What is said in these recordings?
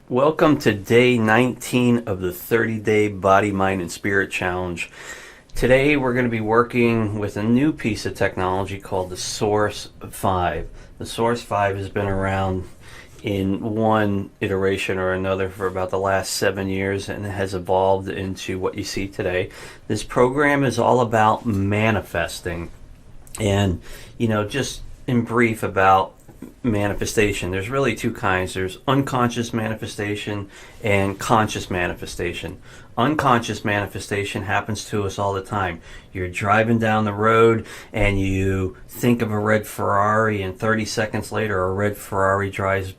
Welcome to day 19 of the 30-day Body, Mind, and Spirit Challenge. Today we're going to be working with a new piece of technology called the Source 5. The Source 5 has been around in one iteration or another for about the last 7 years and has evolved into what you see today. This program is all about manifesting. And, just in brief about manifestation, there's really two kinds. There's unconscious manifestation and conscious manifestation. Unconscious manifestation happens to us all the time. You're driving down the road and you think of a red Ferrari, and 30 seconds later a red Ferrari drives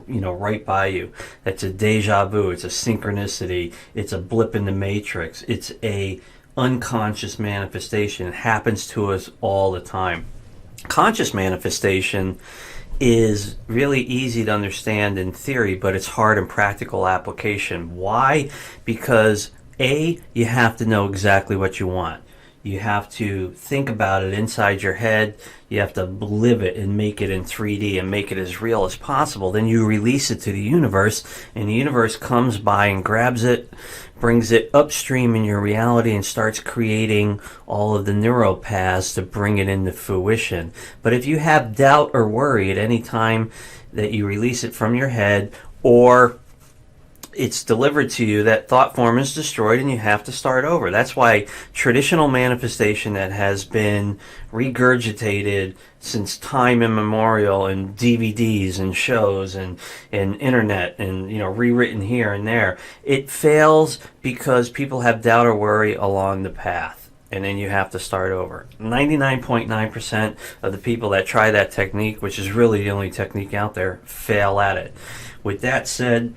right by you. That's a deja vu. It's a synchronicity. It's a blip in the matrix. It's a unconscious manifestation. It happens to us all the time. Conscious manifestation is really easy to understand in theory, but it's hard in practical application. Why? Because you have to know exactly what you want. You have to think about it inside your head. You have to live it and make it in 3D and make it as real as possible. Then you release it to the universe, and the universe comes by and grabs it, brings it upstream in your reality, and starts creating all of the neural paths to bring it into fruition. But if you have doubt or worry at any time that you release it from your head, or it's delivered to you, that thought form is destroyed and you have to start over. That's why traditional manifestation that has been regurgitated since time immemorial in DVDs and shows and internet and rewritten here and there, it fails because people have doubt or worry along the path. And then you have to start over. 99.9% of the people that try that technique, which is really the only technique out there, fail at it. With that said,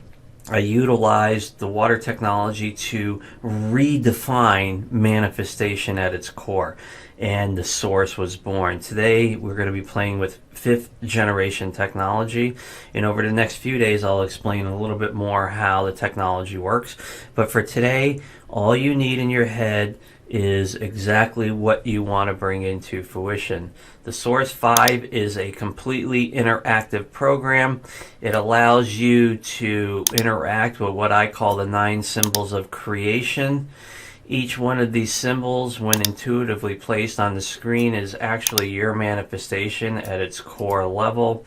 I utilized the water technology to redefine manifestation at its core, and the Source was born. Today we're going to be playing with 5th generation technology, and over the next few days I'll explain a little bit more how the technology works. But for today, all you need in your head is exactly what you want to bring into fruition. The Source 5 is a completely interactive program. It allows you to interact with what I call the 9 symbols of creation. Each one of these symbols, when intuitively placed on the screen, is actually your manifestation at its core level.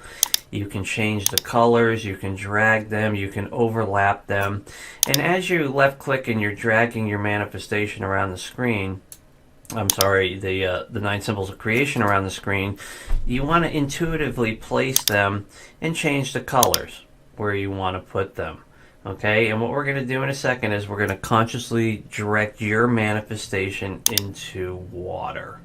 You can change the colors, you can drag them, you can overlap them. And as you left click and you're dragging your manifestation around the screen, the 9 symbols of creation around the screen, you want to intuitively place them and change the colors where you want to put them. Okay, and what we're going to do in a second is we're going to consciously direct your manifestation into water.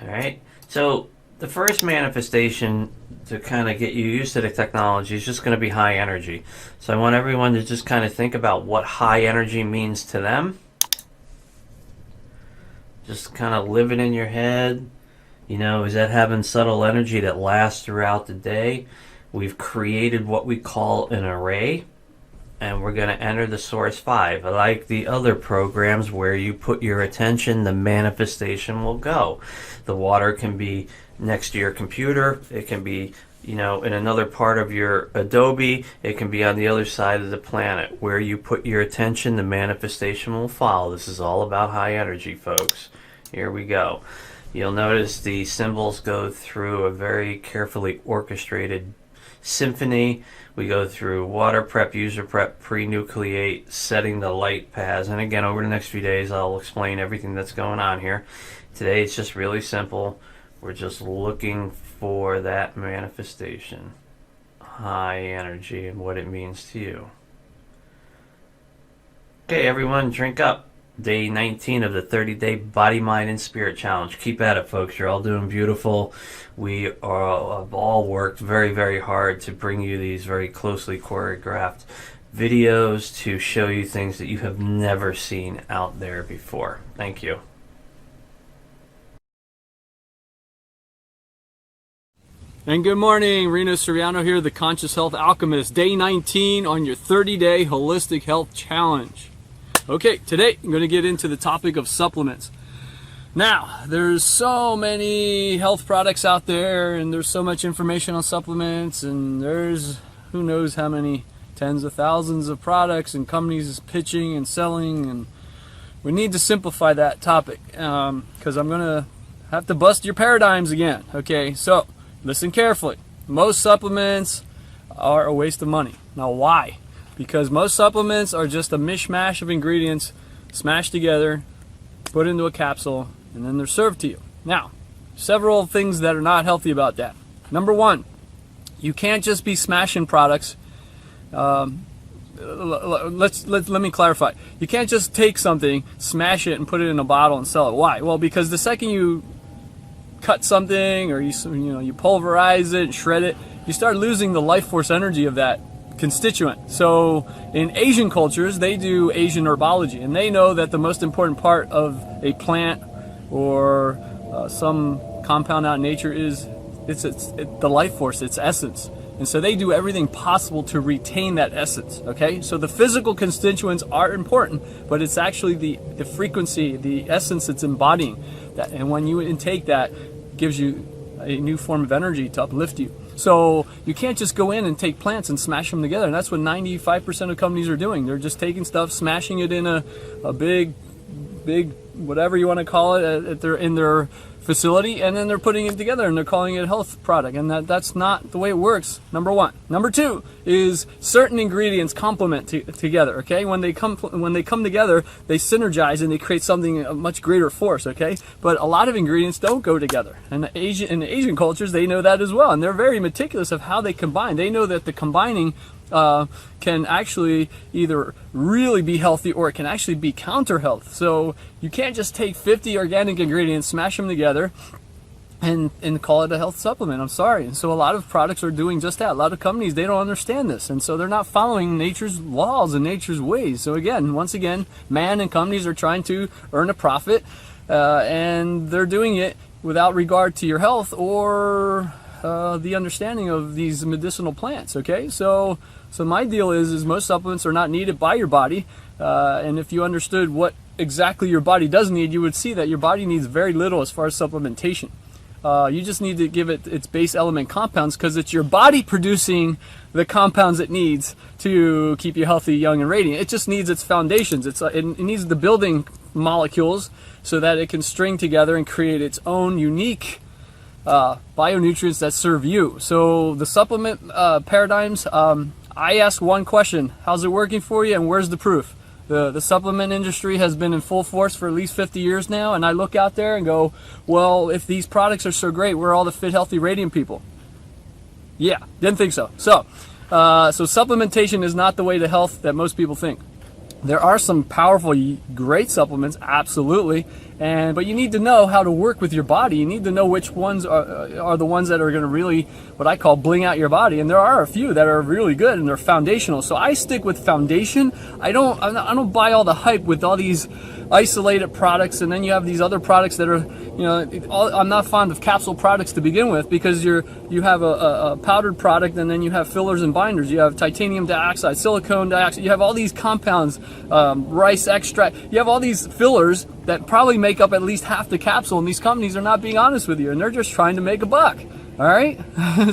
Alright, so the first manifestation to kind of get you used to the technology is just going to be high energy. So I want everyone to just kind of think about what high energy means to them. Just kind of live it in your head. Is that having subtle energy that lasts throughout the day? We've created what we call an array, and we're going to enter the Source 5. Like the other programs where you put your attention, the manifestation will go. The water can be next to your computer. It can be, in another part of your Adobe. It can be on the other side of the planet. Where you put your attention, the manifestation will follow. This is all about high energy, folks. Here we go. You'll notice the symbols go through a very carefully orchestrated symphony. We go through water prep, user prep, pre-nucleate, setting the light paths. And again, over the next few days, I'll explain everything that's going on here. Today, it's just really simple. We're just looking for that manifestation, high energy, and what it means to you. Okay, everyone, drink up. Day 19 of the 30-day Body, Mind, and Spirit Challenge. Keep at it, folks. You're all doing beautiful. We have all worked very, very hard to bring you these very closely choreographed videos to show you things that you have never seen out there before. Thank you. And good morning, Reno Soriano here, the Conscious Health Alchemist. Day 19 on your 30-day Holistic Health Challenge. Okay, today I'm going to get into the topic of supplements. Now, there's so many health products out there, and there's so much information on supplements, and there's who knows how many tens of thousands of products and companies pitching and selling, and we need to simplify that topic, because I'm gonna have to bust your paradigms again. Okay, so listen carefully. Most supplements are a waste of money. Now why? Because most supplements are just a mishmash of ingredients smashed together, put into a capsule, and then they're served to you. Now, several things that are not healthy about that. Number one, you can't just be smashing products. Let me clarify. You can't just take something, smash it, and put it in a bottle and sell it. Why? Well, because the second you cut something or you pulverize it, shred it, you start losing the life force energy of that constituent. So in Asian cultures, they do Asian herbology, and they know that the most important part of a plant or some compound out in nature is the life force, its essence. And so they do everything possible to retain that essence. Okay, so the physical constituents are important, but it's actually the frequency, the essence it's embodying that, and when you intake that, gives you a new form of energy to uplift you. So you can't just go in and take plants and smash them together, and that's what 95% of companies are doing. They're just taking stuff, smashing it in a big whatever you want to call it in their facility, and then they're putting it together and they're calling it a health product, and that's not the way it works. Number one. Number two is certain ingredients complement together. Okay, when they come together, they synergize and they create something of much greater force. Okay, but a lot of ingredients don't go together, and in the Asian cultures they know that as well, and they're very meticulous of how they combine. They know that the combining can actually either really be healthy or it can actually be counter health. So you can't just take 50 organic ingredients, smash them together, and call it a health supplement. I'm sorry. And so a lot of products are doing just that. A lot of companies, they don't understand this, and so they're not following nature's laws and nature's ways. So once again, man and companies are trying to earn a profit, and they're doing it without regard to your health or the understanding of these medicinal plants. Okay, so my deal is most supplements are not needed by your body, and if you understood what exactly your body does need, you would see that your body needs very little as far as supplementation. You just need to give it its base element compounds, because it's your body producing the compounds it needs to keep you healthy, young, and radiant. It just needs its foundations. It needs the building molecules so that it can string together and create its own unique bionutrients that serve you. So the supplement paradigms, I ask one question: how's it working for you, and where's the proof? The supplement industry has been in full force for at least 50 years now, and I look out there and go, well, if these products are so great, where are all the fit, healthy, radiant people? Yeah, didn't think so. So supplementation is not the way to health that most people think. There are some powerful, great supplements, absolutely, but you need to know how to work with your body. You need to know which ones are the ones that are going to really, what I call, bling out your body. And there are a few that are really good and they're foundational. So I stick with foundation. I don't buy all the hype with all these isolated products, and then you have these other products that are, I'm not fond of capsule products to begin with, because you have a powdered product, and then you have fillers and binders. You have titanium dioxide, silicone dioxide. You have all these compounds, rice extract. You have all these fillers that probably make up at least half the capsule, and these companies are not being honest with you, and they're just trying to make a buck. All right.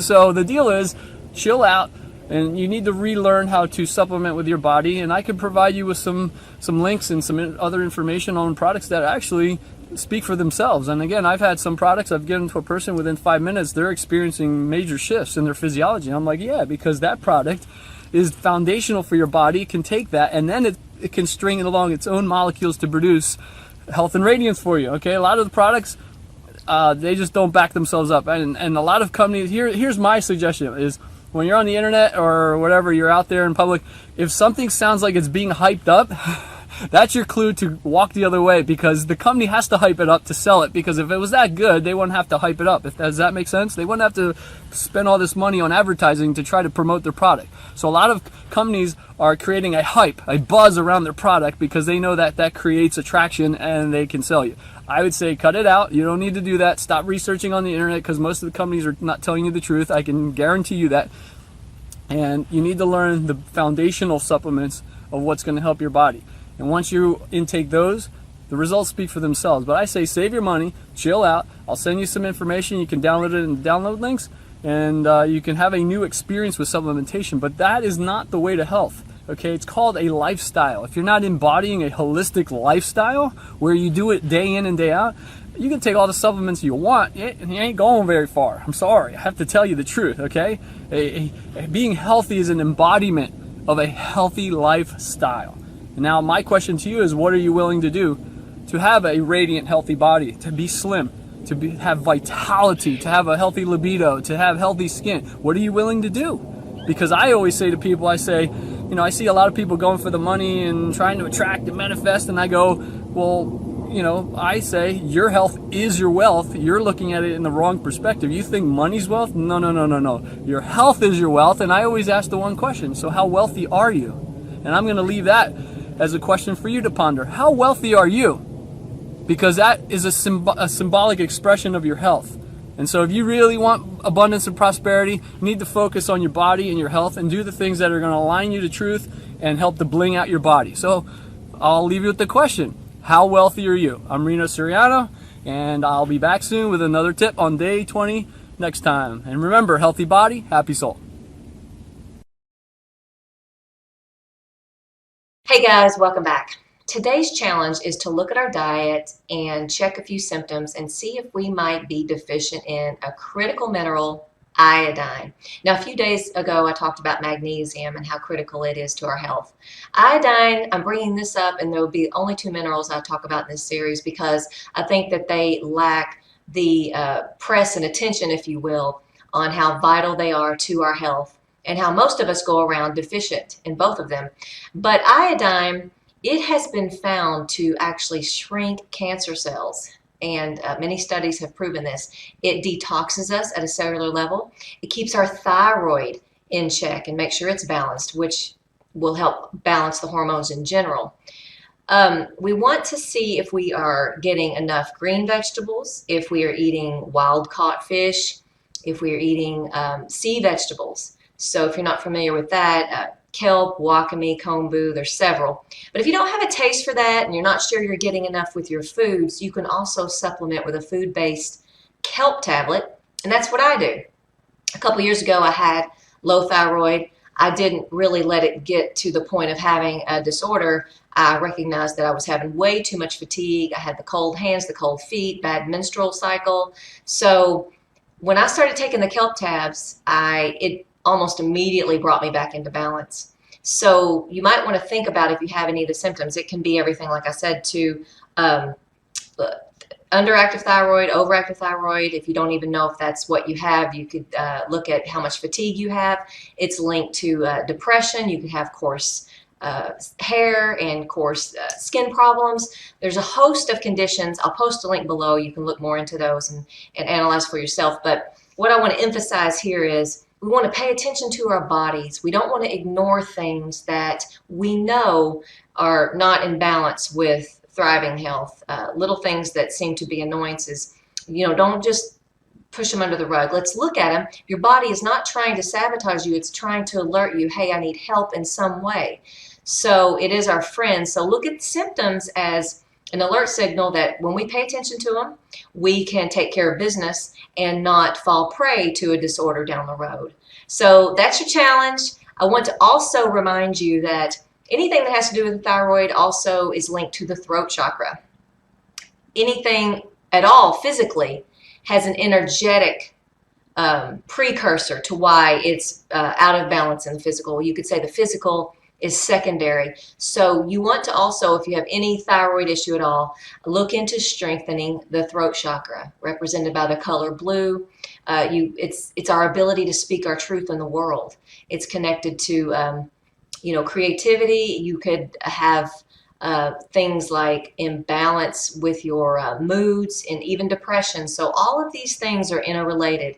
So the deal is, chill out. And you need to relearn how to supplement with your body, and I can provide you with some links and some other information on products that actually speak for themselves. And again, I've had some products I've given to a person, within 5 minutes they're experiencing major shifts in their physiology. And I'm like, yeah, because that product is foundational for your body. It can take that, and then it can string it along its own molecules to produce health and radiance for you. Okay, a lot of the products, they just don't back themselves up, and a lot of companies, here's my suggestion is, when you're on the internet or whatever, you're out there in public, if something sounds like it's being hyped up, that's your clue to walk the other way, because the company has to hype it up to sell it, because if it was that good, they wouldn't have to hype it up. Does that make sense? They wouldn't have to spend all this money on advertising to try to promote their product. So a lot of companies are creating a hype, a buzz around their product, because they know that creates attraction and they can sell you. I would say cut it out. You don't need to do that. Stop researching on the internet, because most of the companies are not telling you the truth. I can guarantee you that. And you need to learn the foundational supplements of what's going to help your body. And once you intake those, the results speak for themselves. But I say save your money, chill out. I'll send you some information. You can download it in the download links, and you can have a new experience with supplementation, but that is not the way to health. Okay, it's called a lifestyle. If you're not embodying a holistic lifestyle where you do it day in and day out, you can take all the supplements you want, and you ain't going very far. I'm sorry, I have to tell you the truth, okay? Being healthy is an embodiment of a healthy lifestyle. And now my question to you is, what are you willing to do to have a radiant, healthy body, to be slim, to have vitality, to have a healthy libido, to have healthy skin? What are you willing to do? Because I always say to people, I say, I see a lot of people going for the money and trying to attract and manifest, and I go, well, I say your health is your wealth. You're looking at it in the wrong perspective. You think money's wealth? No, no, no, no, no. Your health is your wealth, and I always ask the one question, so how wealthy are you? And I'm going to leave that as a question for you to ponder. How wealthy are you? Because that is a symbolic expression of your health. And so if you really want abundance and prosperity, you need to focus on your body and your health and do the things that are going to align you to truth and help to bling out your body. So I'll leave you with the question, how wealthy are you? I'm Reno Suriano, and I'll be back soon with another tip on day 20 next time. And remember, healthy body, happy soul. Hey guys, welcome back. Today's challenge is to look at our diet and check a few symptoms and see if we might be deficient in a critical mineral, iodine. Now, a few days ago, I talked about magnesium and how critical it is to our health. Iodine, I'm bringing this up, and there will be only 2 minerals I talk about in this series because I think that they lack the press and attention, if you will, on how vital they are to our health and how most of us go around deficient in both of them. But iodine, it has been found to actually shrink cancer cells, and many studies have proven this. It detoxes us at a cellular level. It keeps our thyroid in check and makes sure it's balanced, which will help balance the hormones in general. We want to see if we are getting enough green vegetables, if we are eating wild-caught fish, if we are eating sea vegetables. So if you're not familiar with that, kelp, wakame, kombu, there's several. But if you don't have a taste for that and you're not sure you're getting enough with your foods, you can also supplement with a food-based kelp tablet, and that's what I do. A couple years ago, I had low thyroid. I didn't really let it get to the point of having a disorder. I recognized that I was having way too much fatigue. I had the cold hands, the cold feet, bad menstrual cycle. So when I started taking the kelp tabs, it almost immediately brought me back into balance. So you might want to think about if you have any of the symptoms. It can be everything, like I said, to underactive thyroid, overactive thyroid. If you don't even know if that's what you have, you could look at how much fatigue you have. It's linked to depression. You could have coarse hair and coarse skin problems. There's a host of conditions. I'll post a link below. You can look more into those and analyze for yourself. But what I want to emphasize here is we want to pay attention to our bodies. We don't want to ignore things that we know are not in balance with thriving health. Little things that seem to be annoyances, don't just push them under the rug. Let's look at them. Your body is not trying to sabotage you. It's trying to alert you, hey, I need help in some way. So it is our friend. So look at symptoms as an alert signal that when we pay attention to them, we can take care of business and not fall prey to a disorder down the road. So that's your challenge. I want to also remind you that anything that has to do with the thyroid also is linked to the throat chakra. Anything at all physically has an energetic precursor to why it's out of balance in the physical. You could say the physical is secondary. So you want to also, if you have any thyroid issue at all, look into strengthening the throat chakra, represented by the color blue. It's our ability to speak our truth in the world. It's connected to creativity. You could have things like imbalance with your moods and even depression. So all of these things are interrelated.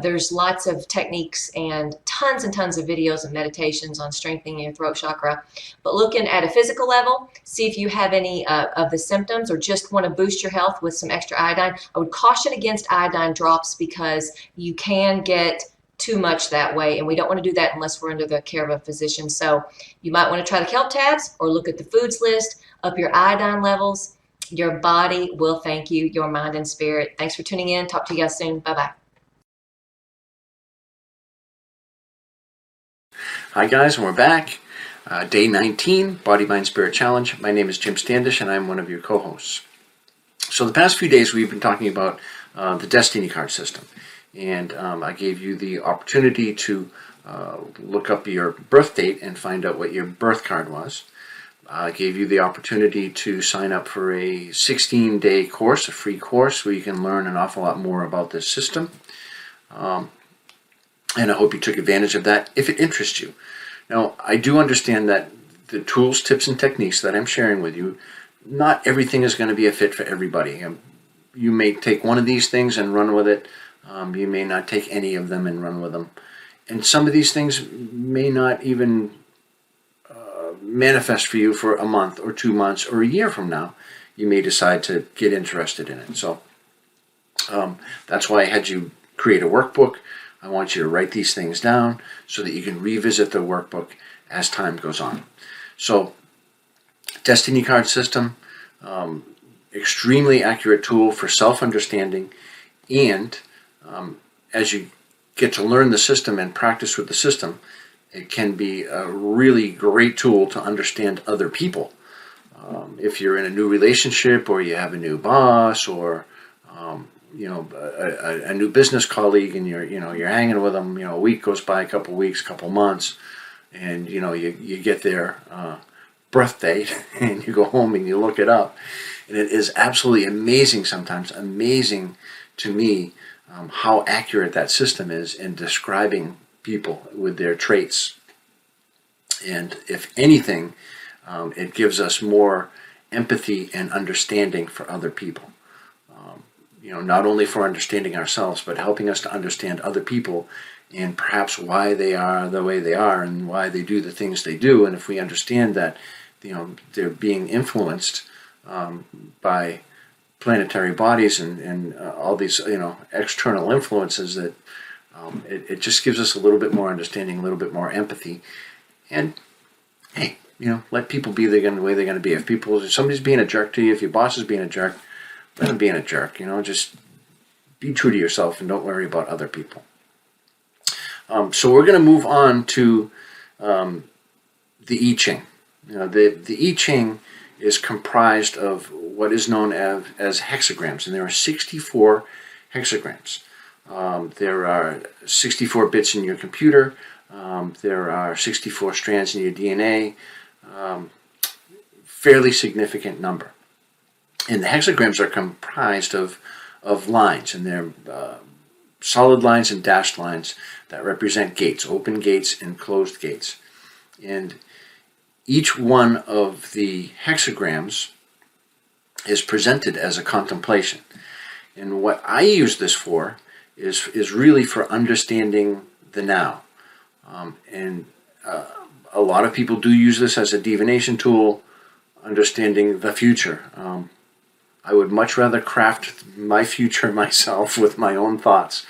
There's lots of techniques and tons of videos and meditations on strengthening your throat chakra. But looking at a physical level, see if you have any of the symptoms or just want to boost your health with some extra iodine. I would caution against iodine drops because you can get too much that way, and we don't want to do that unless we're under the care of a physician. So you might want to try the kelp tabs or look at the foods list, up your iodine levels. Your body will thank you, your mind and spirit. Thanks for tuning in. Talk to you guys soon. Bye-bye. Hi guys, and we're back. Day 19, Body, Mind, Spirit Challenge. My name is Jim Standish and I'm one of your co-hosts. So the past few days we've been talking about the Destiny card system. And I gave you the opportunity to look up your birth date and find out what your birth card was. I gave you the opportunity to sign up for a 16-day course, a free course, where you can learn an awful lot more about this system. And I hope you took advantage of that if it interests you. Now, I do understand that the tools, tips, and techniques that I'm sharing with you, not everything is going to be a fit for everybody. You may take one of these things and run with it. You may not take any of them and run with them. And some of these things may not even manifest for you for a month or 2 months or a year from now. You may decide to get interested in it. So that's why I had you create a workbook. I want you to write these things down so that you can revisit the workbook as time goes on. So, Destiny card system, extremely accurate tool for self-understanding, and as you get to learn the system and practice with the system, it can be a really great tool to understand other people. If you're in a new relationship, or you have a new boss, or a new business colleague, and you're hanging with them. A week goes by, a couple weeks, couple months, and you get their birth date, and you go home and you look it up, and it is absolutely amazing. Sometimes amazing to me how accurate that system is in describing people with their traits. And if anything, it gives us more empathy and understanding for other people. Not only for understanding ourselves, but helping us to understand other people and perhaps why they are the way they are and why they do the things they do. And if we understand that, they're being influenced by planetary bodies and all these, external influences, that it just gives us a little bit more understanding, a little bit more empathy. And hey, let people be the way they're going to be. If somebody's being a jerk to you, if your boss is being a jerk, let him being a jerk. Just be true to yourself and don't worry about other people. So we're going to move on to the I Ching. The I Ching is comprised of what is known as hexagrams, and there are 64 hexagrams. There are 64 bits in your computer. There are 64 strands in your DNA. Fairly significant number. And the hexagrams are comprised of lines, and they're solid lines and dashed lines that represent gates, open gates and closed gates. And each one of the hexagrams is presented as a contemplation. And what I use this for is really for understanding the now. And a lot of people do use this as a divination tool, understanding the future. I would much rather craft my future myself with my own thoughts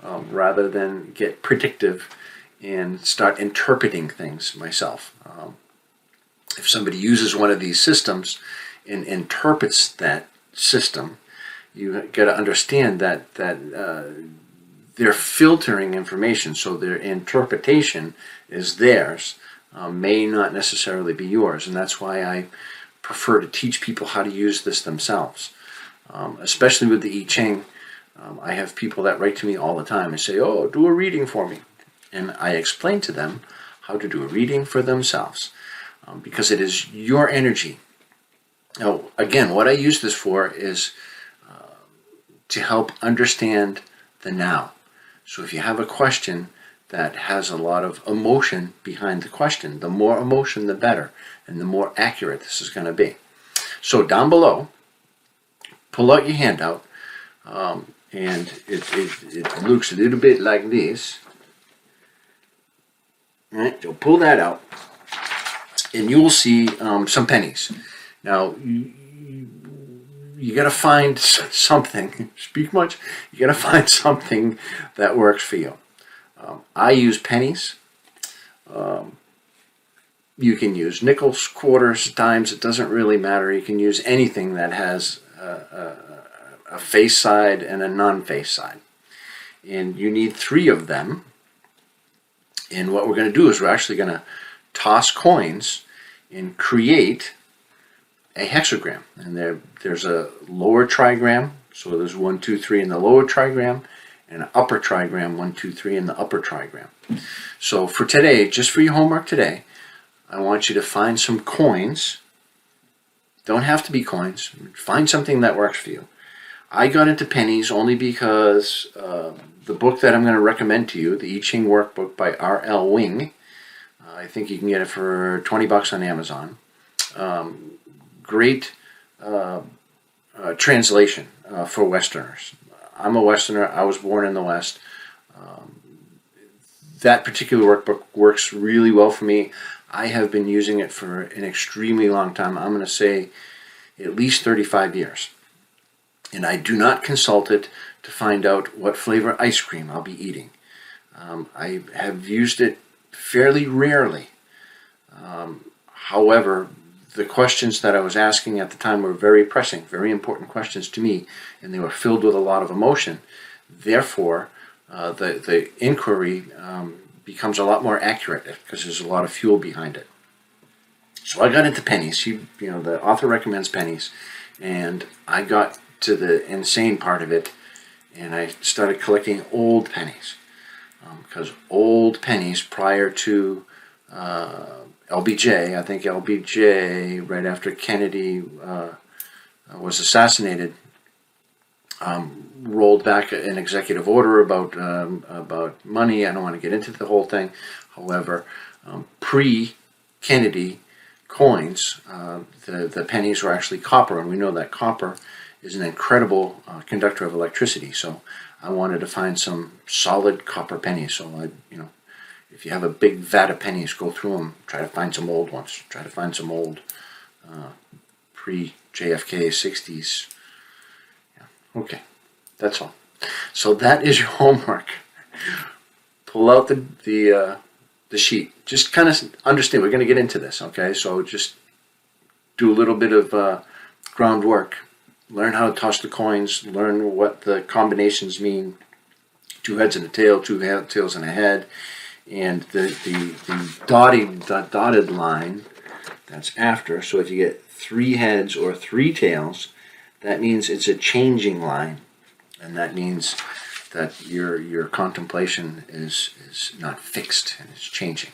rather than get predictive and start interpreting things myself. If somebody uses one of these systems and interprets that system, you got to understand that they're filtering information, so their interpretation is theirs, may not necessarily be yours, and that's why I prefer to teach people how to use this themselves. Especially with the I Ching, I have people that write to me all the time and say, "Oh, do a reading for me," and I explain to them how to do a reading for themselves, because it is your energy. Now, again, what I use this for is to help understand the now. So if you have a question that has a lot of emotion behind the question, the more emotion, the better, and the more accurate this is going to be. So down below, pull out your handout, and it looks a little bit like this. All right, so pull that out, and you will see some pennies. Now, you got to find something. Speak much. You got to find something that works for you. I use pennies. You can use nickels, quarters, dimes. It doesn't really matter. You can use anything that has a face side and a non-face side. And you need 3 of them And what we're going to do is we're actually going to toss coins and create a hexagram. And there's a lower trigram, so there's 1, 2, 3 in the lower trigram, and an upper trigram, 1, 2, 3 in the upper trigram. So for today, just for your homework today, I want you to find some coins. Don't have to be coins. Find something that works for you. I got into pennies only because the book that I'm going to recommend to you, the I Ching Workbook by R.L. Wing, I think you can get it for $20 on Amazon. Great translation for Westerners. I'm a Westerner. I was born in the West. That particular workbook works really well for me. I have been using it for an extremely long time. I'm going to say at least 35 years. And I do not consult it to find out what flavor ice cream I'll be eating. I have used it fairly rarely. However, the questions that I was asking at the time were very pressing, very important questions to me, and they were filled with a lot of emotion. Therefore, the inquiry becomes a lot more accurate because there's a lot of fuel behind it. So I got into pennies. The author recommends pennies, and I got to the insane part of it, and I started collecting old pennies, because old pennies prior to LBJ, I think LBJ, right after Kennedy was assassinated, rolled back an executive order about money. I don't want to get into the whole thing. However, pre-Kennedy coins, the pennies were actually copper, and we know that copper is an incredible conductor of electricity. So I wanted to find some solid copper pennies. So if you have a big vat of pennies, go through them. Try to find some old ones. Try to find some old pre-JFK 60s. Yeah. Okay, that's all. So that is your homework. Pull out the sheet. Just kind of understand. We're going to get into this. Okay, so just do a little bit of groundwork. Learn how to toss the coins. Learn what the combinations mean. 2 heads and a tail. 2 tails and a head. And the dotted line, that's after. So if you get 3 heads or 3 tails, that means it's a changing line, and that means that your contemplation is not fixed and it's changing.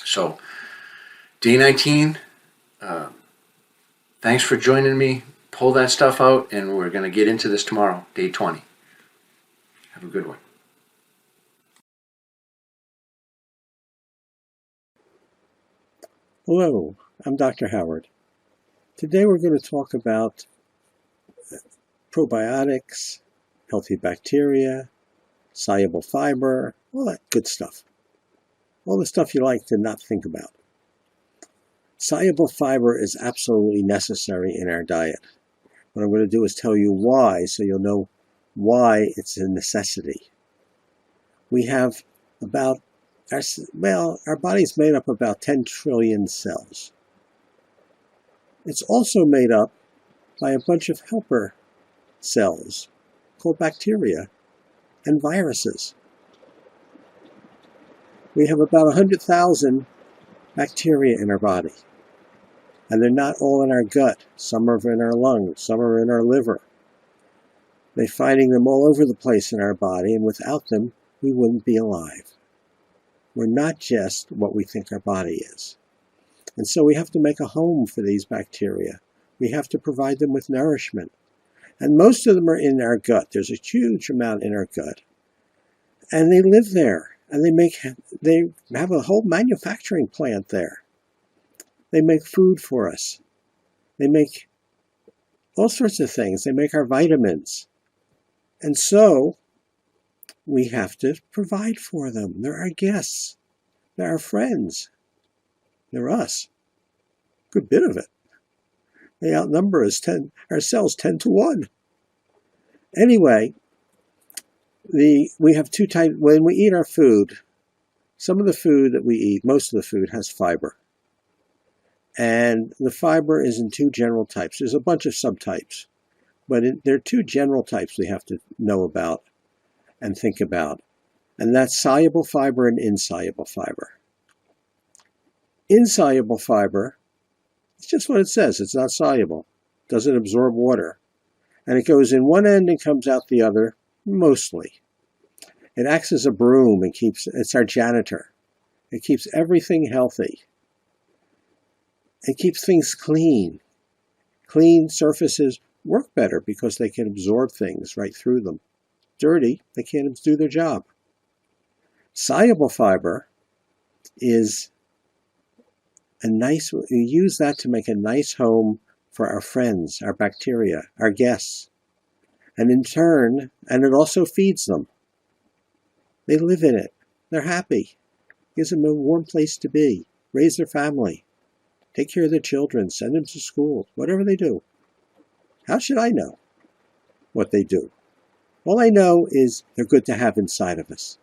So day 19. Thanks for joining me. Pull that stuff out, and we're going to get into this tomorrow, day 20. Have a good one. Hello, I'm Dr. Howard. Today we're going to talk about probiotics, healthy bacteria, soluble fiber, all that good stuff. All the stuff you like to not think about. Soluble fiber is absolutely necessary in our diet. What I'm going to do is tell you why, so you'll know why it's a necessity. We have about our body's made up of about 10 trillion cells. It's also made up by a bunch of helper cells called bacteria and viruses. We have about 100,000 bacteria in our body, and they're not all in our gut. Some are in our lungs, some are in our liver. They're finding them all over the place in our body, and without them, we wouldn't be alive. We're not just what we think our body is. And so we have to make a home for these bacteria. We have to provide them with nourishment. And most of them are in our gut. There's a huge amount in our gut. And they live there. And they have a whole manufacturing plant there. They make food for us. They make all sorts of things. They make our vitamins. And so we have to provide for them. They're our guests. They're our friends. They're us. Good bit of it. They outnumber our cells 10 to 1. Anyway, we have 2 types. When we eat our food, some of the food that we eat, most of the food has fiber. And the fiber is in 2 general types. There's a bunch of subtypes. But there are 2 general types we have to know about and think about. And that's soluble fiber and insoluble fiber. Insoluble fiber, it's just what it says. It's not soluble. It doesn't absorb water. And it goes in one end and comes out the other, mostly. It acts as a broom and it's our janitor. It keeps everything healthy. It keeps things clean. Clean surfaces work better because they can absorb things right through them. Dirty, they can't do their job. Soluble fiber is we use that to make a nice home for our friends, our bacteria, our guests. And in turn, and it also feeds them. They live in it. They're happy. Gives them a warm place to be. Raise their family. Take care of their children. Send them to school. Whatever they do. How should I know what they do? All I know is they're good to have inside of us.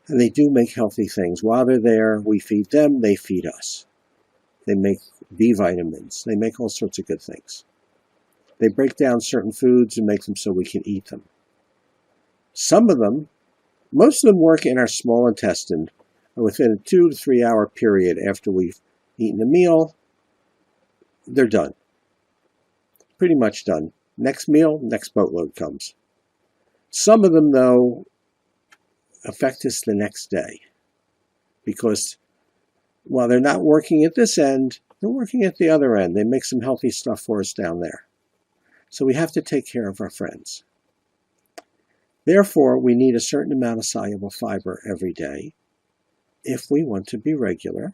And they do make healthy things. While they're there, we feed them, they feed us. They make B vitamins. They make all sorts of good things. They break down certain foods and make them so we can eat them. Some of them, most of them work in our small intestine within a 2 to 3 hour period after we've eaten a meal. They're done. Pretty much done. Next meal, next boatload comes. Some of them, though, affect us the next day because while they're not working at this end, they're working at the other end. They make some healthy stuff for us down there. So we have to take care of our friends. Therefore, we need a certain amount of soluble fiber every day if we want to be regular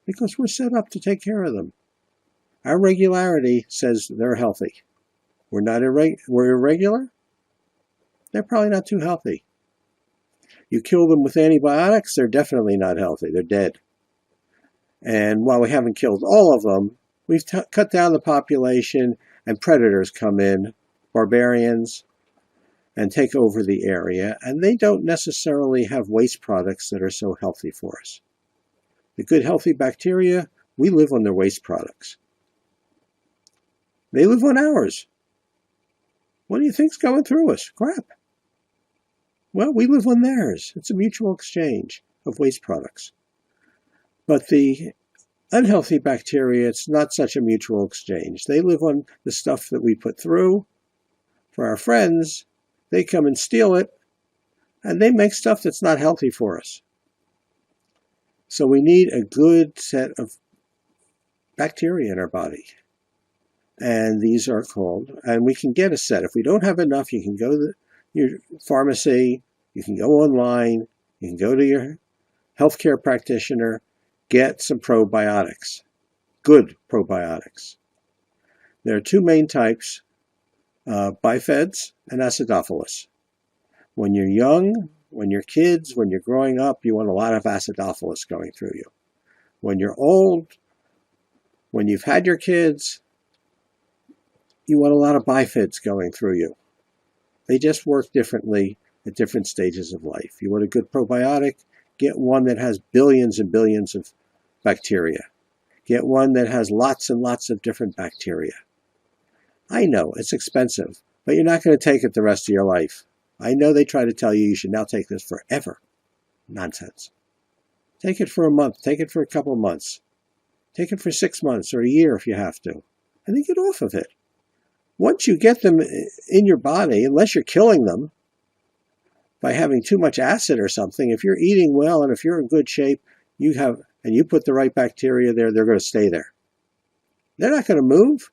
because we're set up to take care of them. Our regularity says they're healthy. We're irregular? They're probably not too healthy. You kill them with antibiotics, they're definitely not healthy. They're dead. And while we haven't killed all of them, we've cut down the population and predators come in, barbarians, and take over the area. And they don't necessarily have waste products that are so healthy for us. The good, healthy bacteria, we live on their waste products. They live on ours. What do you think's going through us? Crap. Well, we live on theirs. It's a mutual exchange of waste products. But the unhealthy bacteria, it's not such a mutual exchange. They live on the stuff that we put through. For our friends, they come and steal it, and they make stuff that's not healthy for us. So we need a good set of bacteria in our body. And these are called, and we can get a set. If we don't have enough, you can go to your pharmacy, you can go online, you can go to your healthcare practitioner, get some probiotics, good probiotics. There are two main types, bifidus and acidophilus. When you're young, when you're kids, when you're growing up, you want a lot of acidophilus going through you. When you're old, when you've had your kids, you want a lot of bifidus going through you. They just work differently at different stages of life. You want a good probiotic, get one that has billions and billions of bacteria. Get one that has lots and lots of different bacteria. I know, it's expensive, but you're not going to take it the rest of your life. I know they try to tell you should now take this forever. Nonsense. Take it for a month. Take it for a couple of months. Take it for 6 months or a year if you have to. And then get off of it. Once you get them in your body, unless you're killing them by having too much acid or something, if you're eating well and if you're in good shape, and you put the right bacteria there, they're going to stay there. They're not going to move.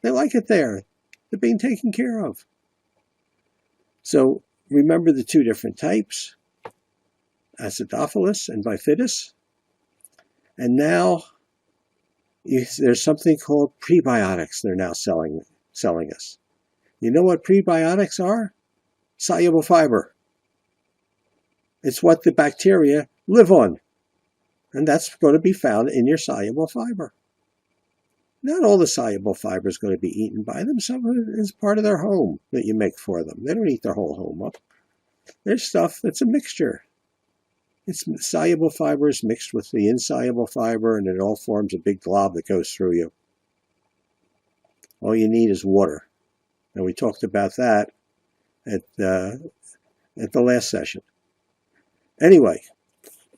They like it there. They're being taken care of. So remember the two different types, acidophilus and bifidus. And now there's something called prebiotics they're now selling us. You know what prebiotics are? Soluble fiber. It's what the bacteria live on. And that's going to be found in your soluble fiber. Not all the soluble fiber is going to be eaten by them. Some of it is part of their home that you make for them. They don't eat their whole home up. There's stuff that's a mixture. It's soluble fibers mixed with the insoluble fiber, and it all forms a big glob that goes through you. All you need is water. And we talked about that at the last session. Anyway,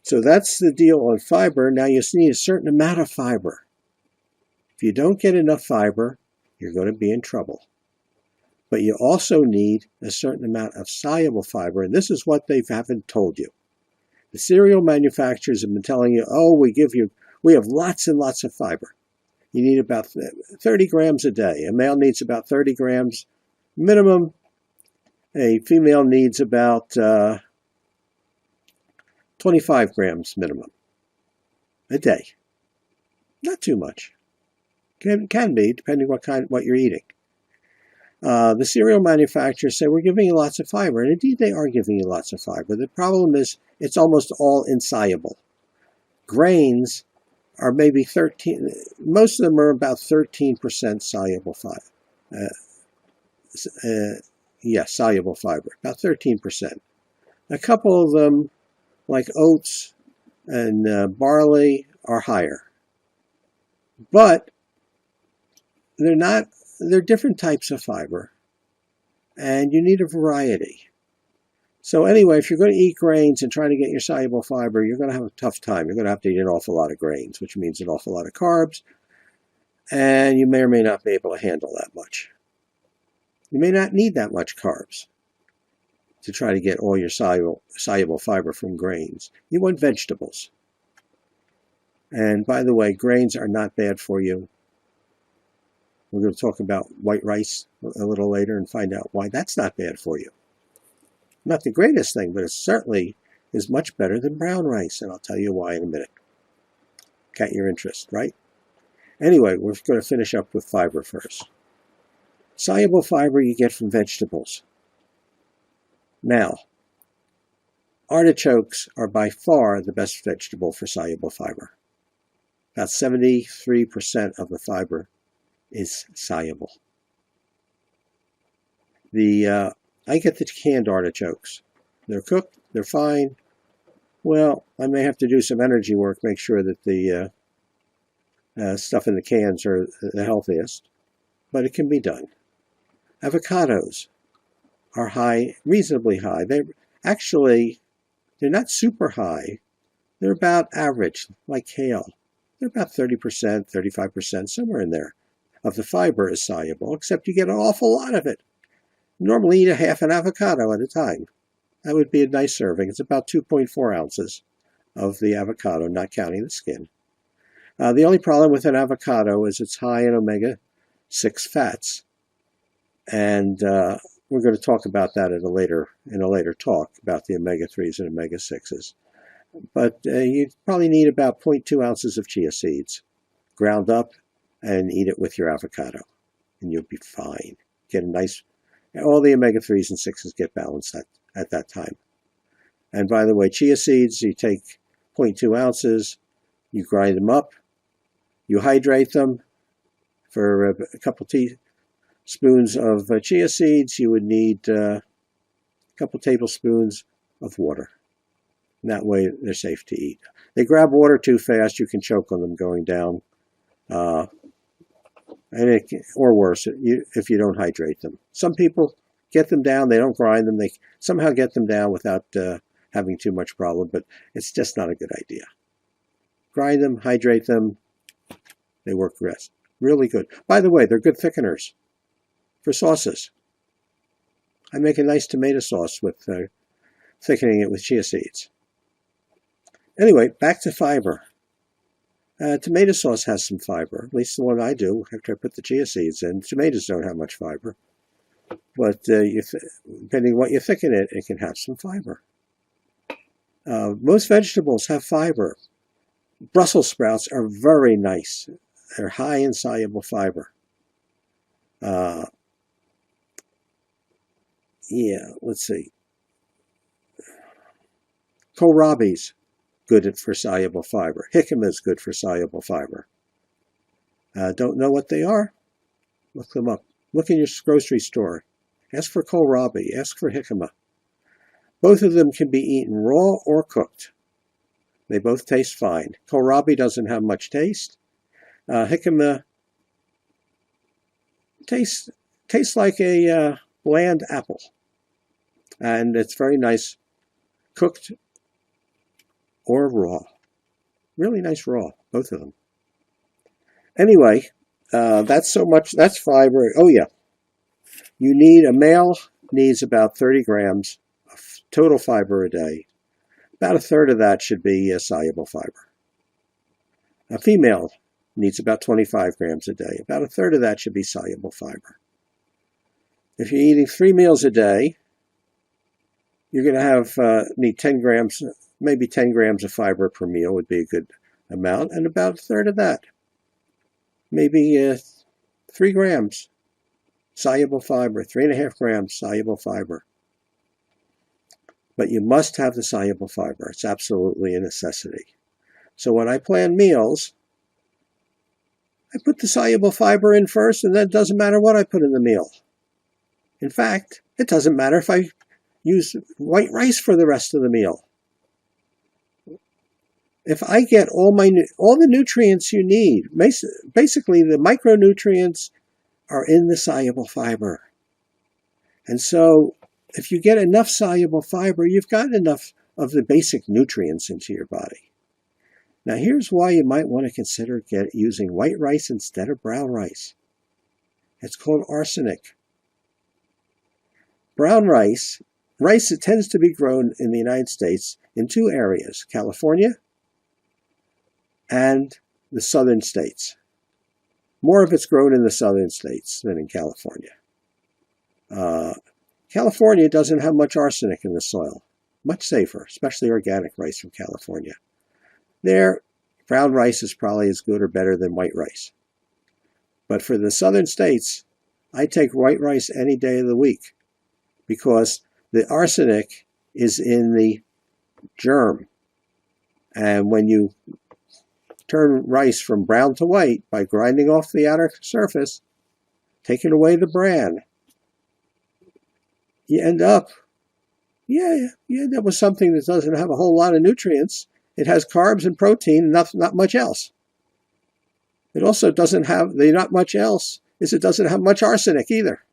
so that's the deal on fiber. Now you need a certain amount of fiber. If you don't get enough fiber, you're going to be in trouble. But you also need a certain amount of soluble fiber, and this is what they haven't told you. The cereal manufacturers have been telling you, oh, we have lots and lots of fiber. You need about 30 grams a day. A male needs about 30 grams minimum. A female needs about 25 grams minimum a day. Not too much. Can be, depending what you're eating. The cereal manufacturers say we're giving you lots of fiber, and indeed they are giving you lots of fiber. The problem is it's almost all insoluble. Grains are maybe 13, most of them are about 13% soluble fiber. Soluble fiber, about 13%. A couple of them, like oats and barley, are higher. But they're different types of fiber, and you need a variety. So anyway, if you're going to eat grains and try to get your soluble fiber, you're going to have a tough time. You're going to have to eat an awful lot of grains, which means an awful lot of carbs, and you may or may not be able to handle that much. You may not need that much carbs to try to get all your soluble fiber from grains. You want vegetables. And by the way, grains are not bad for you. We're going to talk about white rice a little later and find out why that's not bad for you. Not the greatest thing, but it certainly is much better than brown rice, and I'll tell you why in a minute. Got your interest, right? Anyway, we're going to finish up with fiber first. Soluble fiber you get from vegetables. Now, artichokes are by far the best vegetable for soluble fiber. About 73% of the fiber is soluble. I get the canned artichokes. They're cooked, they're fine. Well, I may have to do some energy work, make sure that the stuff in the cans are the healthiest, but it can be done. Avocados are high, reasonably high. They're not super high. They're about average, like kale. They're about 30%, 35%, somewhere in there of the fiber is soluble, except you get an awful lot of it. Normally eat a half an avocado at a time. That would be a nice serving. It's about 2.4 ounces of the avocado, not counting the skin. The only problem with an avocado is it's high in omega-6 fats. And we're going to talk about that in a later talk about the omega-3s and omega-6s. But you probably need about 0.2 ounces of chia seeds ground up and eat it with your avocado, and you'll be fine. Get a nice, all the omega-3s and 6s get balanced at that time. And by the way, chia seeds, you take 0.2 ounces, you grind them up, you hydrate them for a couple teaspoons of chia seeds. You would need a couple tablespoons of water. And that way they're safe to eat. They grab water too fast, you can choke on them going down. Or worse, if you don't hydrate them. Some people get them down, they don't grind them, they somehow get them down without having too much problem, but it's just not a good idea. Grind them, hydrate them, they work really good. By the way, they're good thickeners for sauces. I make a nice tomato sauce with thickening it with chia seeds. Anyway, back to fiber. Tomato sauce has some fiber, at least the one I do after I put the chia seeds in. Tomatoes don't have much fiber, but depending on what you thicken it, it can have some fiber. Most vegetables have fiber. Brussels sprouts are very nice. They're high in soluble fiber. Let's see. Kohlrabi's good for soluble fiber. Jicama is good for soluble fiber. Don't know what they are? Look them up. Look in your grocery store. Ask for kohlrabi. Ask for jicama. Both of them can be eaten raw or cooked. They both taste fine. Kohlrabi doesn't have much taste. Jicama tastes like a bland apple. And it's very nice cooked or raw. Really nice raw, both of them. Anyway, that's fiber. Oh yeah, a male needs about 30 grams of total fiber a day. About a third of that should be soluble fiber. A female needs about 25 grams a day. About a third of that should be soluble fiber. If you're eating 3 meals a day, you're going to need 10 grams, maybe 10 grams of fiber per meal would be a good amount, and about a third of that, maybe 3 grams soluble fiber, 3.5 grams soluble fiber. But you must have the soluble fiber. It's absolutely a necessity. So when I plan meals, I put the soluble fiber in first, and then it doesn't matter what I put in the meal. In fact, it doesn't matter if I use white rice for the rest of the meal. If I get all the nutrients you need, basically the micronutrients are in the soluble fiber. And so if you get enough soluble fiber, you've got enough of the basic nutrients into your body. Now here's why you might want to consider using white rice instead of brown rice. It's called arsenic. Brown rice that tends to be grown in the United States in 2 areas, California and the southern states. More of it's grown in the southern states than in California. California doesn't have much arsenic in the soil. Much safer, especially organic rice from California. There, brown rice is probably as good or better than white rice. But for the southern states, I take white rice any day of the week because the arsenic is in the germ. And when you turn rice from brown to white by grinding off the outer surface, taking away the bran, you end up with something that doesn't have a whole lot of nutrients. It has carbs and protein, not much else. It also doesn't have, not much else is it doesn't have much arsenic either.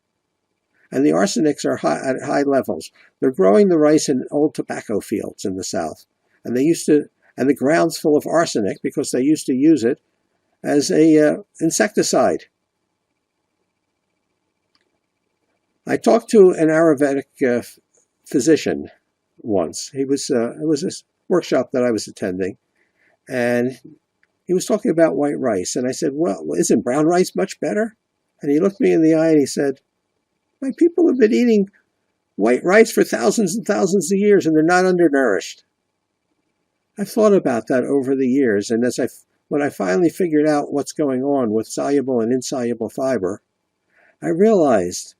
And the arsenics are at high levels. They're growing the rice in old tobacco fields in the South. And the ground's full of arsenic because they used to use it as a insecticide. I talked to an Ayurvedic physician once. It was a workshop that I was attending, and he was talking about white rice. And I said, well, isn't brown rice much better? And he looked me in the eye and he said, my people have been eating white rice for thousands and thousands of years, and they're not undernourished. I've thought about that over the years, and when I finally figured out what's going on with soluble and insoluble fiber, I realized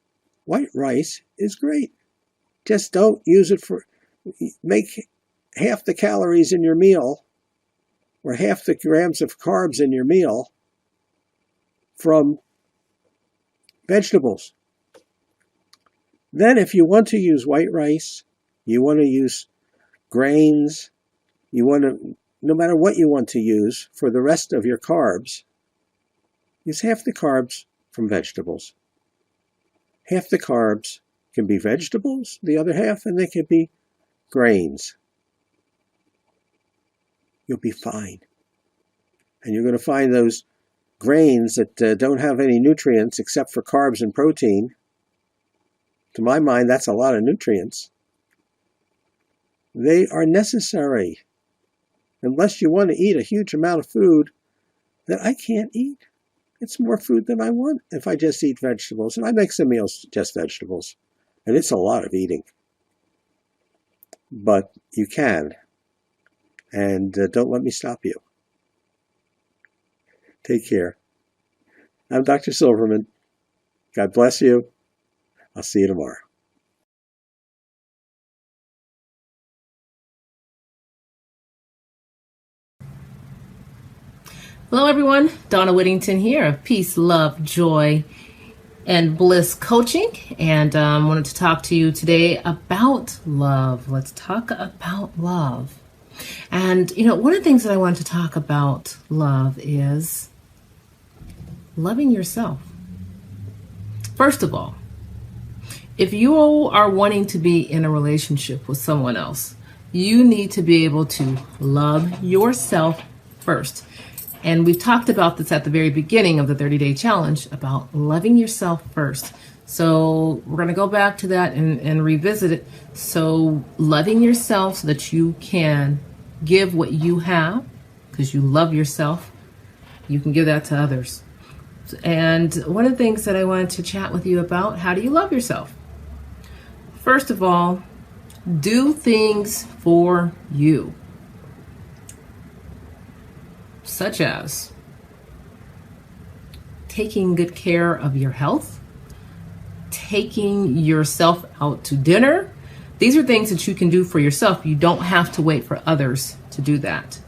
white rice is great. Just don't use it make half the calories in your meal or half the grams of carbs in your meal from vegetables. Then if you want to use white rice, you want to use grains, no matter what you want to use for the rest of your carbs, use half the carbs from vegetables. Half the carbs can be vegetables, the other half, and they can be grains. You'll be fine. And you're going to find those grains that don't have any nutrients except for carbs and protein. To my mind, that's a lot of nutrients. They are necessary unless you want to eat a huge amount of food that I can't eat. It's more food than I want if I just eat vegetables. And I make some meals just vegetables. And it's a lot of eating. But you can. And don't let me stop you. Take care. I'm Dr. Silverman. God bless you. I'll see you tomorrow. Hello everyone, Donna Whittington here of Peace, Love, Joy, and Bliss Coaching, and wanted to talk to you today about love. Let's talk about love. And one of the things that I wanted to talk about love is loving yourself. First of all, If you are wanting to be in a relationship with someone else, you need to be able to love yourself first. And we've talked about this at the very beginning of the 30-day challenge about loving yourself first. So we're going to go back to that and revisit it. So loving yourself so that you can give what you have, because you love yourself, you can give that to others. And one of the things that I wanted to chat with you about, how do you love yourself? First of all, do things for you, such as taking good care of your health, taking yourself out to dinner. These are things that you can do for yourself. You don't have to wait for others to do that.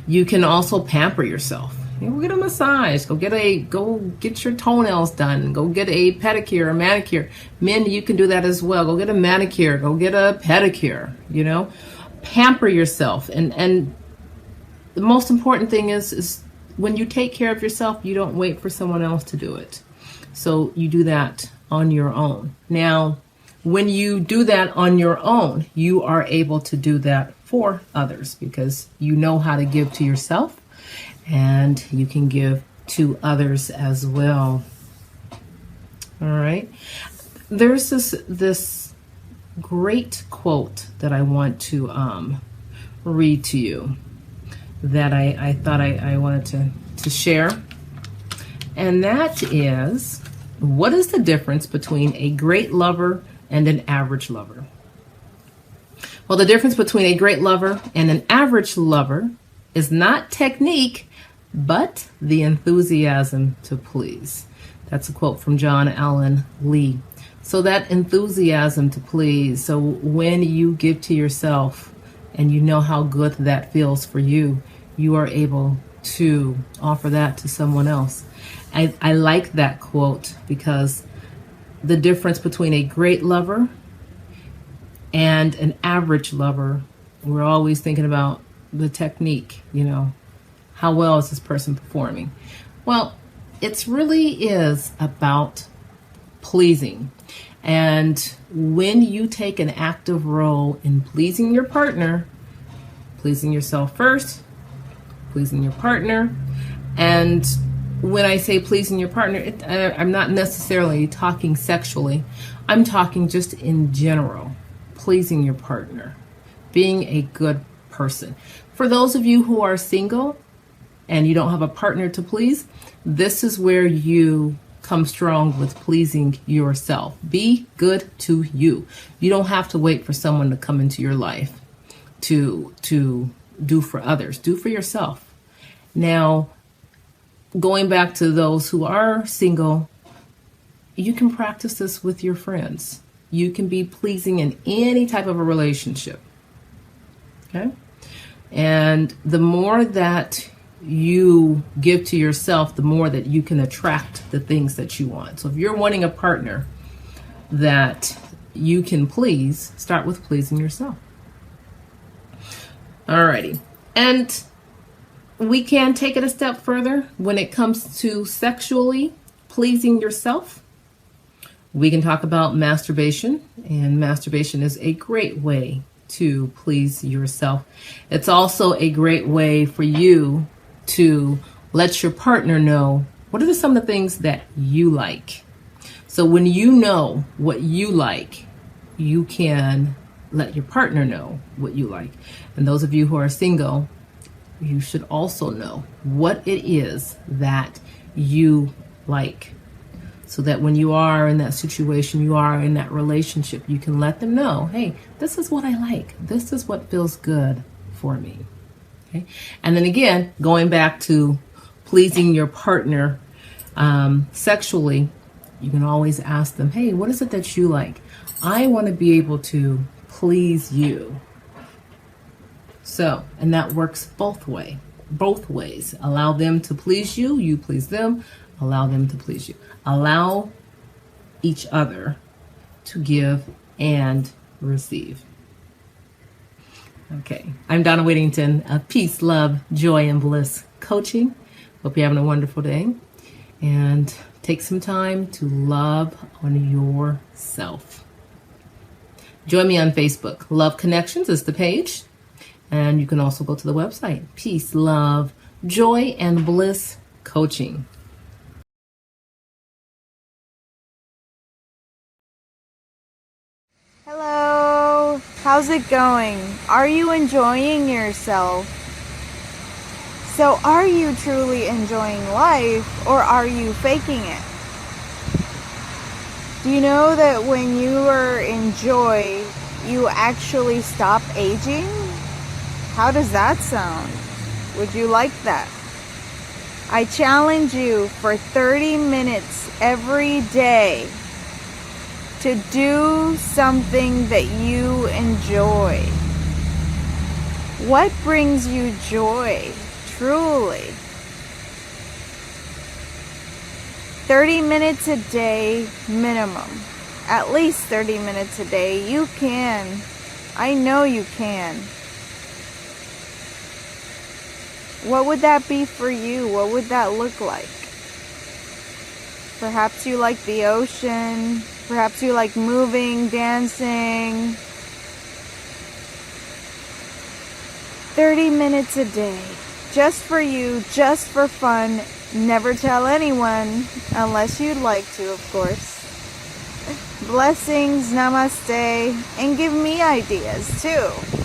You can also pamper yourself. Go get a massage, go get your toenails done, go get a pedicure or manicure. Men, you can do that as well. Go get a manicure, go get a pedicure, pamper yourself. And the most important thing is when you take care of yourself, you don't wait for someone else to do it. So you do that on your own. Now, when you do that on your own, you are able to do that for others because you know how to give to yourself and you can give to others as well. All right. There's this great quote that I want to read to you that I thought I wanted to share. And that is, what is the difference between a great lover and an average lover? Well, the difference between a great lover and an average lover is not technique, but the enthusiasm to please. That's a quote from John Allen Lee. So that enthusiasm to please. So when you give to yourself and you know how good that feels for you, you are able to offer that to someone else. I like that quote because the difference between a great lover and an average lover, we're always thinking about the technique, how well is this person performing? Well, it really is about pleasing. And when you take an active role in pleasing your partner, pleasing yourself first, pleasing your partner, and when I say pleasing your partner, I'm not necessarily talking sexually. I'm talking just in general, pleasing your partner, being a good person. For those of you who are single and you don't have a partner to please, this is where you come strong with pleasing yourself. Be good to you. You don't have to wait for someone to come into your life to do for others. Do for yourself. Now, going back to those who are single, you can practice this with your friends. You can be pleasing in any type of a relationship. Okay? And the more that you give to yourself, the more that you can attract the things that you want. So if you're wanting a partner that you can please, start with pleasing yourself. Alrighty. And we can take it a step further when it comes to sexually pleasing yourself. We can talk about masturbation, and masturbation is a great way to please yourself. It's also a great way for you to let your partner know what are some of the things that you like. So when you know what you like, you can let your partner know what you like. And those of you who are single, you should also know what it is that you like, so that when you are in that situation, you are in that relationship, you can let them know, hey, this is what I like. This is what feels good for me. Okay? And then again, going back to pleasing your partner sexually, you can always ask them, hey, what is it that you like? I want to be able to please you. So, and that works both ways. Allow them to please you, you please them, allow them to please you. Allow each other to give and receive. Okay, I'm Donna Whittington of Peace, Love, Joy, and Bliss Coaching. Hope you're having a wonderful day. And Take some time to love on yourself. Join me on Facebook. Love Connections is the page. And you can also go to the website. Peace, love, joy, and bliss coaching. Hello, how's it going? Are you enjoying yourself? So are you truly enjoying life, or are you faking it? Do you know that when you are in joy, you actually stop aging? How does that sound? Would you like that? I challenge you for 30 minutes every day to do something that you enjoy. What brings you joy, truly? 30 minutes a day minimum. At least 30 minutes a day. You can. I know you can. What would that be for you? What would that look like? Perhaps you like the ocean. Perhaps you like moving, dancing. 30 minutes a day. Just for you, just for fun. Never tell anyone, unless you'd like to, of course. Blessings, namaste, and give me ideas too.